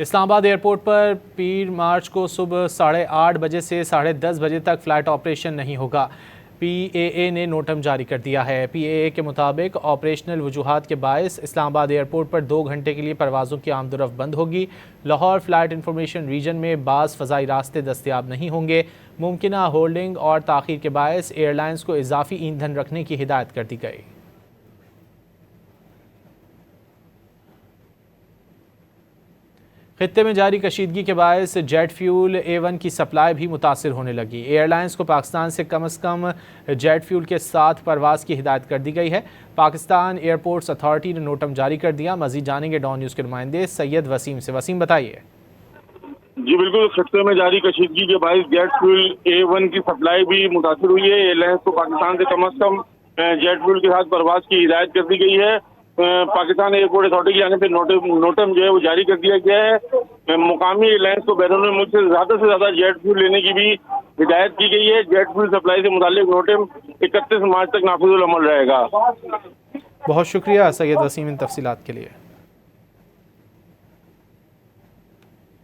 Islamabad airport पर पीर मार्च को सुबह 8:30 बजे से 10:30 बजे तक फ़्लाइट ऑपरेशन नहीं होगा। PAA ने नोटम जारी कर दिया है। PAA के मुताबिक ऑपरेशनल वजूहात के बायस इस्लामाबाद एयरपोर्ट पर 2 घंटे के लिए परवाज़ों की आमदोरफ्त बंद होगी। लाहौर फ़्लाइट इंफॉर्मेशन रीजन में बाज़ फ़ज़ाई रास्ते दस्तयाब नहीं होंगे। मुमकिना होल्डिंग और ताख़ीर के बायस एयरलाइंस को इजाफ़ी ईंधन रखने की हिदायत कर दी गई। खित्ते में जारी कशीदगी के बायस जेट फ्यूल A1 की सप्लाई भी मुतासिर होने लगी। एयरलाइंस को पाकिस्तान से कम जेट फ्यूल के साथ परवाज़ की हिदायत कर दी गई है। पाकिस्तान एयरपोर्ट्स अथॉरिटी ने नोटम जारी कर दिया। मज़ीद जानेंगे डॉन न्यूज़ के नुमाइंदे सैयद वसीम से। वसीम बताइए। जी बिल्कुल, खित्ते में जारी कशीदगी के बायस जेट फ्यूल A1 की सप्लाई भी मुतासिर हुई है। एयरलाइंस को पाकिस्तान से कम जेट फ्यूल के साथ परवाज़ की हिदायत कर दी गई है। पाकिस्तान एयरपोर्ट अथॉरिटी की जानिब से नोटम जो है वो जारी कर दिया गया है। मुकामी एयरलाइंस को बैरून मुल्क से ज़्यादा जेट फ्यूल लेने की भी हिदायत की गई है। जेट फ्यूल सप्लाई से मुताल्लिक नोटम 31 मार्च तक नाफिजुल अमल रहेगा। बहुत शुक्रिया सैयद वसीम इन तफसीलात के लिए।